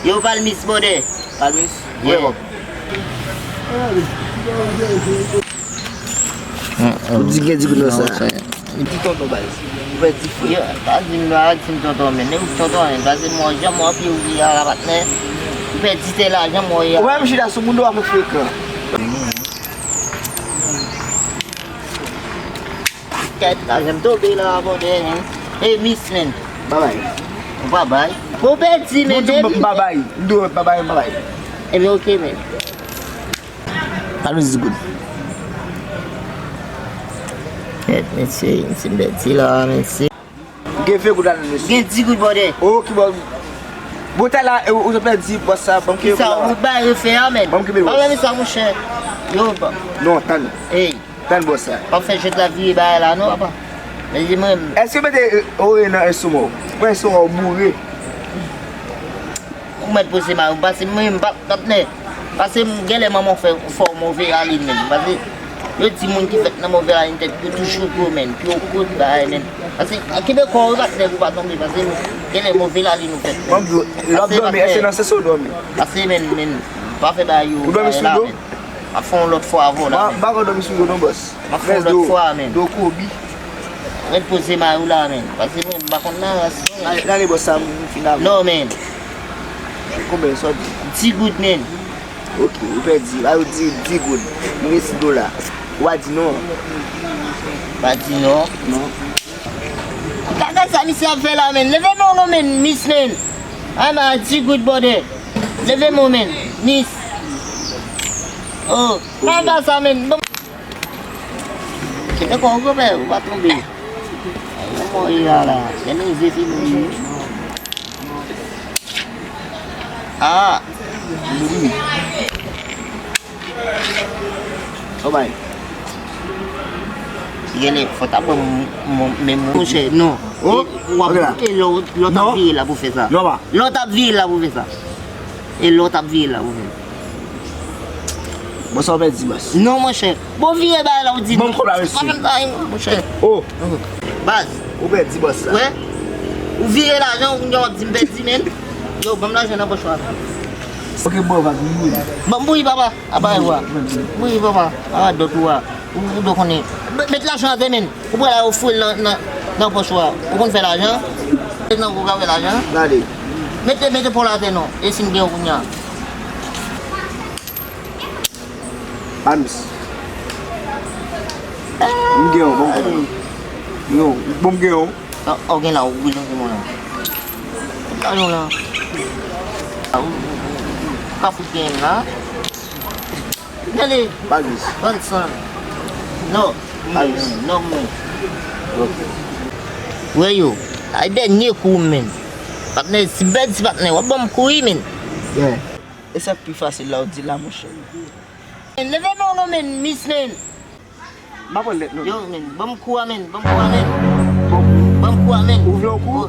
Yo palmis bode. Palmis? Yeah. Where up? O dinheiro de grossa. Di tonton ba? Ou di fou? Yo, pasi mwa sim tonton men. Ne ou tonton men. Pasi mwa jan mwa pi ou ya rabat ne. Pe dite la jan mwa ya. Ou mè mchi da sou moun do a mè fèk? Ket la jan tobe la bode. Hey miss men. Babay. Babay. Bo pe di men. Babay. Ndo babay. Ebe okay men. Palmis is good. Let's see beti la men si. Gen fè good an nes. Get di good bode. Ou ki bon. Bote la ou se plè di bossa bam ki Sa ou ba refe ya men. Bam ki be boss. Ba mi sa mou chen. Yo ba. Non, tan. Hey. Tan bossa. Pa fè jet la vie ba la no papa. Men di mwen. Eske mette ou e nan esoumo? Mwen esoumo ou moure? Ou met pose ma ou basi mwen bat ne. Basi mwen gele maman fè fò mou ve alin men. Basi yo ti moun ki fèt nan mou ve alin tet. Yo touchou kou men. Pi yo kout ba men. Basi akibe kou ou bat ne ou bat nombi. Basi gele mou ve alin ou fèt. Mwen blo, lop domi, eske nan se sou domi? Basi men. Pa fè ba yo. Ou domi sou do? A fon lot fwa avon la men. Bako domi sou do non boss? A fon lot fwa men. Do kobi? Red pose ma ou la men. Basi men bakon nan rasi. Nan li bossa mwen final? No men. Koube so di? Ti good men. Ok, ou pe di, a ou di good. Mwen si do la. Ou a di non? Ba di no. Non. Kaka sa mi se ap fe la men. Leve moun men, miss men. Ama ti good body. Leve moun men, miss. Oh, kaka sa men. Kita ko ko be, ou ba tombe. Ay mo iya la. Yan ang zifi mo. Ah. Oh bay. Gele, faut taper mes mouches. Non. Oh, L'autre Non. ville là pour faire ça. Non ba? L'autre ville là pour faire ça. Et l'autre ville là pour faire. Bossa ou pe di boss? Non mon cher. Bon vie bah là on dit. Bon problème ici. Mon cher. Oh, Base. ou pe di boss? Ouais. Ou virer l'argent ou on dit bête men. Yo, bon l'argent n'a pas choix. Ok, bon, va di. Bon boui papa. Aba wa. Oui papa. Ah d'autres wa. Ou donc on est. Mettre l'argent à men. Ou pour la au full non pas choix. Ou qu'on fait l'argent. Non vous gardez l'argent. Nade? Mettez pour la tête non. Et si bien vous nya. Palmis. Mwen gen yon, bon kon. Non, bon gen yon. Oh gen la ou oui non mon là. L'argent là. Pas foutre game là. Allez, Palmis. 25. No. No man. Where you? I dernier coup men. Patne si bed si patne wa bom coup men. Yeah. E se pi fasil la ou di la mouche. Leve non men miss men. Ma pon let nou. Yo men, bom coup men, bom coup men. Bom coup men. Ou vle ou kou?